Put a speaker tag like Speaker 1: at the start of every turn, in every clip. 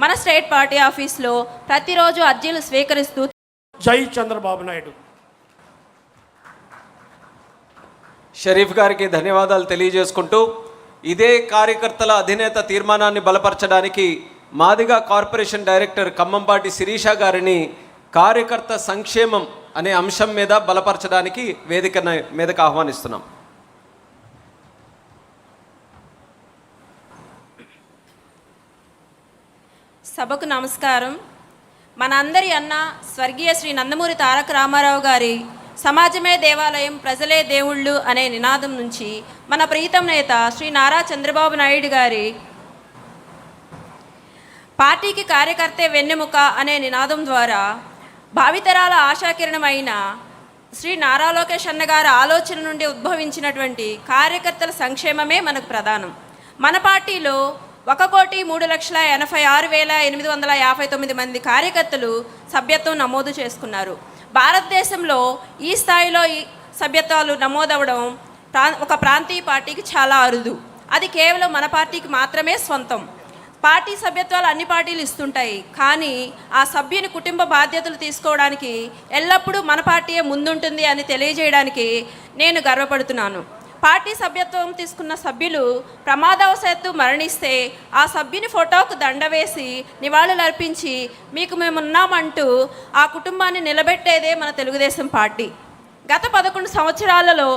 Speaker 1: మన state party ఆఫీస్లో ప్రతిరోజు అర్జీలు స్వీకరిస్తూ
Speaker 2: జై చంద్రబాబు నాయుడు.
Speaker 3: షరీఫ్ గారికి ధన్యవాదాలు తెలియజేసుకుంటూ, ఇదే కార్యకర్తల అధినేత తీర్మానాన్ని బలపరచడానికి మాదిగ కార్పొరేషన్ డైరెక్టర్ ఖమ్మంపాటి శిరీష గారిని కార్యకర్త సంక్షేమం అనే అంశం మీద బలపరచడానికి వేదిక మీదకు ఆహ్వానిస్తున్నాం.
Speaker 1: సభకు నమస్కారం. మనందరి అన్న స్వర్గీయ శ్రీ నందమూరి తారక రామారావు గారి సమాజమే దేవాలయం, ప్రజలే దేవుళ్ళు అనే నినాదం నుంచి మన ప్రీతం నేత శ్రీ నారా చంద్రబాబు నాయుడు గారి పార్టీకి కార్యకర్తే వెన్నెముక అనే నినాదం ద్వారా భావితరాల ఆశాకిరణమైన శ్రీ నారా లోకేష్ అన్న గారి ఆలోచన నుండి ఉద్భవించినటువంటి కార్యకర్తల సంక్షేమమే మనకు ప్రధానం. మన పార్టీలో 1,03,86,859 మంది కార్యకర్తలు సభ్యత్వం నమోదు చేసుకున్నారు. భారతదేశంలో ఈ స్థాయిలో ఈ సభ్యత్వాలు నమోదవడం ఒక ప్రాంతీయ పార్టీకి చాలా అరుదు. అది కేవలం మన పార్టీకి మాత్రమే సొంతం. పార్టీ సభ్యత్వాలు అన్ని పార్టీలు ఇస్తుంటాయి, కానీ ఆ సభ్యుని కుటుంబ బాధ్యతలు తీసుకోవడానికి ఎల్లప్పుడూ మన పార్టీయే ముందుంటుంది అని తెలియజేయడానికి నేను గర్వపడుతున్నాను. పార్టీ సభ్యత్వం తీసుకున్న సభ్యులు ప్రమాదవశాత్తు మరణిస్తే ఆ సభ్యుని ఫోటోకు దండ వేసి నివాళులర్పించి మీకు మేమున్నామంటూ ఆ కుటుంబాన్ని నిలబెట్టేదే మన తెలుగుదేశం పార్టీ. గత 11 సంవత్సరాలలో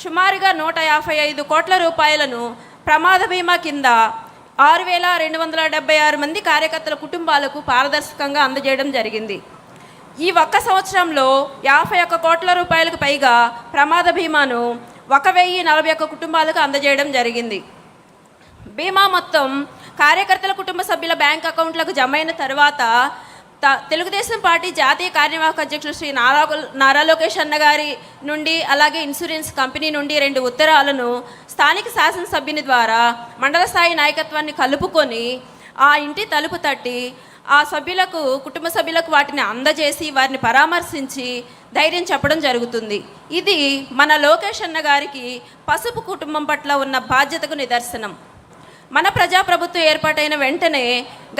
Speaker 1: సుమారుగా 155 కోట్ల రూపాయలను ప్రమాద బీమా కింద 6,276 మంది కార్యకర్తల కుటుంబాలకు పారదర్శకంగా అందజేయడం జరిగింది. ఈ ఒక్క సంవత్సరంలో 51 కోట్ల రూపాయలకు పైగా ప్రమాద బీమాను 1,041 కుటుంబాలకు అందజేయడం జరిగింది. బీమా మొత్తం కార్యకర్తల కుటుంబ సభ్యుల బ్యాంక్ అకౌంట్లకు జమ అయిన తర్వాత తెలుగుదేశం పార్టీ జాతీయ కార్యనిర్వాహక అధ్యక్షుడు శ్రీ నారా లోకేష్ అన్న గారి నుండి, అలాగే ఇన్సూరెన్స్ కంపెనీ నుండి 2 ఉత్తరాలను స్థానిక శాసనసభ్యుని ద్వారా మండల స్థాయి నాయకత్వాన్ని కలుపుకొని ఆ ఇంటి తలుపు తట్టి ఆ సభ్యులకు, కుటుంబ సభ్యులకు వాటిని అందజేసి వారిని పరామర్శించి ధైర్యం చెప్పడం జరుగుతుంది. ఇది మన లోకేష్ అన్న గారికి పసుపు కుటుంబం పట్ల ఉన్న బాధ్యతకు నిదర్శనం. మన ప్రజాప్రభుత్వం ఏర్పాటైన వెంటనే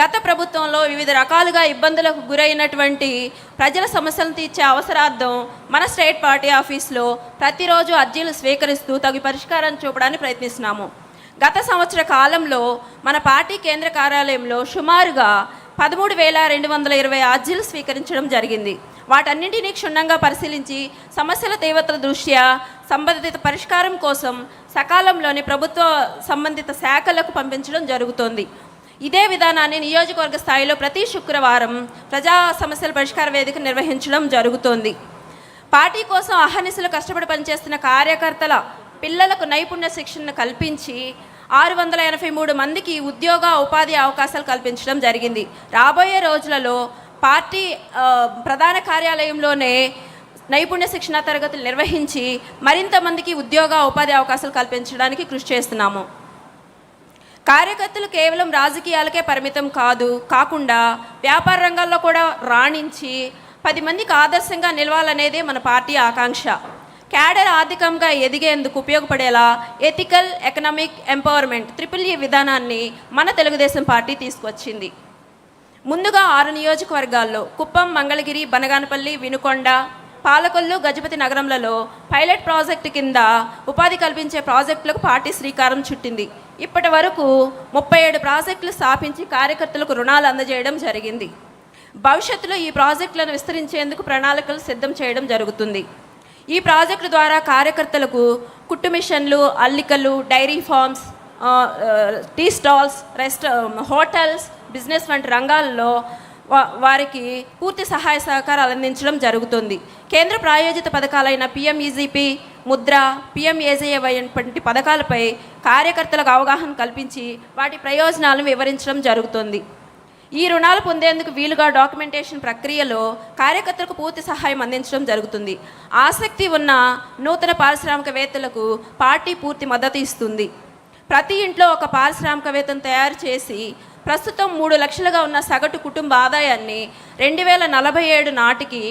Speaker 1: గత ప్రభుత్వంలో వివిధ రకాలుగా ఇబ్బందులకు గురైనటువంటి ప్రజల సమస్యలను తీర్చే అవసరార్థం మన స్టేట్ పార్టీ ఆఫీస్లో ప్రతిరోజు అర్జీలు స్వీకరిస్తూ తగు పరిష్కారాన్ని చూపడానికి ప్రయత్నిస్తున్నాము. గత సంవత్సర కాలంలో మన పార్టీ కేంద్ర కార్యాలయంలో సుమారుగా 13,220 అర్జీలు స్వీకరించడం జరిగింది. వాటన్నింటినీ క్షుణ్ణంగా పరిశీలించి సమస్యల తీవ్రత దృష్ట్యా సంబంధిత పరిష్కారం కోసం సకాలంలోని ప్రభుత్వ సంబంధిత శాఖలకు పంపించడం జరుగుతోంది. ఇదే విధానాన్ని నియోజకవర్గ స్థాయిలో ప్రతి శుక్రవారం ప్రజా సమస్యల పరిష్కార వేదిక నిర్వహించడం జరుగుతోంది. పార్టీ కోసం అహర్నిశలు కష్టపడి పనిచేస్తున్న కార్యకర్తల పిల్లలకు నైపుణ్య శిక్షణను కల్పించి 683 మందికి ఉద్యోగ ఉపాధి అవకాశాలు కల్పించడం జరిగింది. రాబోయే రోజులలో పార్టీ ప్రధాన కార్యాలయంలోనే నైపుణ్య శిక్షణ తరగతులు నిర్వహించి మరింత మందికి ఉద్యోగ ఉపాధి అవకాశాలు కల్పించడానికి కృషి చేస్తున్నాము. కార్యకర్తలు కేవలం రాజకీయాలకే పరిమితం కాకుండా వ్యాపార రంగాల్లో కూడా రాణించి 10 మందికి ఆదర్శంగా నిలవాలనేదే మన పార్టీ ఆకాంక్ష. క్యాడర్ ఆర్థికంగా ఎదిగేందుకు ఉపయోగపడేలా ఎథికల్ ఎకనామిక్ ఎంపవర్మెంట్ EEE విధానాన్ని మన తెలుగుదేశం పార్టీ తీసుకొచ్చింది. ముందుగా 6 నియోజకవర్గాల్లో కుప్పం, మంగళగిరి, బనగానపల్లి, వినుకొండ, పాలకొల్లు, గజపతి నగరంలలో పైలట్ ప్రాజెక్టు కింద ఉపాధి కల్పించే ప్రాజెక్టులకు పార్టీ శ్రీకారం చుట్టింది. ఇప్పటి వరకు 37 ప్రాజెక్టులు స్థాపించి కార్యకర్తలకు రుణాలు అందజేయడం జరిగింది. భవిష్యత్తులో ఈ ప్రాజెక్టులను విస్తరించేందుకు ప్రణాళికలు సిద్ధం చేయడం జరుగుతుంది. ఈ ప్రాజెక్టు ద్వారా కార్యకర్తలకు కుట్టు మిషన్లు, అల్లికలు, dairy farms, tea stalls, hotels, business వంటి రంగాల్లో వారికి పూర్తి సహాయ సహకారాలు అందించడం జరుగుతుంది. కేంద్ర ప్రాయోజిత పథకాలైన PMEGP, ముద్ర, PMAJY వంటి పథకాలపై కార్యకర్తలకు అవగాహన కల్పించి వాటి ప్రయోజనాలను వివరించడం జరుగుతుంది. ఈ రుణాలు పొందేందుకు వీలుగా డాక్యుమెంటేషన్ ప్రక్రియలో కార్యకర్తలకు పూర్తి సహాయం అందించడం జరుగుతుంది. ఆసక్తి ఉన్న నూతన పారిశ్రామికవేత్తలకు పార్టీ పూర్తి మద్దతు ఇస్తుంది. ప్రతి ఇంట్లో ఒక పారిశ్రామికవేత్తను తయారు చేసి ప్రస్తుతం 3 లక్షలుగా ఉన్న సగటు కుటుంబ ఆదాయాన్ని 2047 నాటికి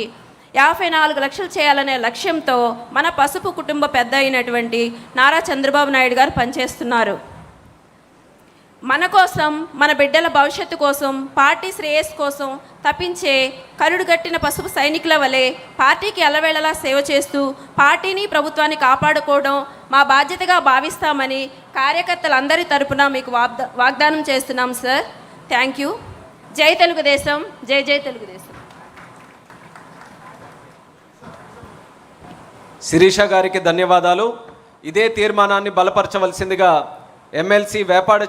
Speaker 1: 54 లక్షలు చేయాలనే లక్ష్యంతో మన పసుపు కుటుంబ పెద్ద అయినటువంటి నారా చంద్రబాబు నాయుడు గారు పనిచేస్తున్నారు. మన కోసం, మన బిడ్డల భవిష్యత్తు కోసం, పార్టీ శ్రేయస్సు కోసం తప్పించే కరుడు కట్టిన పసుపు సైనికుల వలె పార్టీకి ఎల్లవేళలా సేవ చేస్తూ పార్టీని, ప్రభుత్వాన్ని కాపాడుకోవడం మా బాధ్యతగా భావిస్తామని కార్యకర్తలందరి తరపున మీకు వాగ్దానం చేస్తున్నాం సార్. Thank you. జై తెలుగుదేశం, జై జై తెలుగుదేశం.
Speaker 3: శిరీష గారికి ధన్యవాదాలు. ఇదే తీర్మానాన్ని బలపరచవలసిందిగా ఎమ్మెల్సీ వేపాడ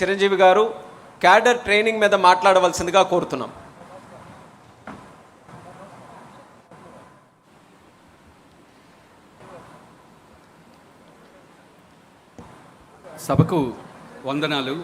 Speaker 3: చిరంజీవి గారు క్యాడర్ ట్రైనింగ్ మీద మాట్లాడవలసిందిగా కోరుతున్నాం.
Speaker 4: సభకు వందనాలు.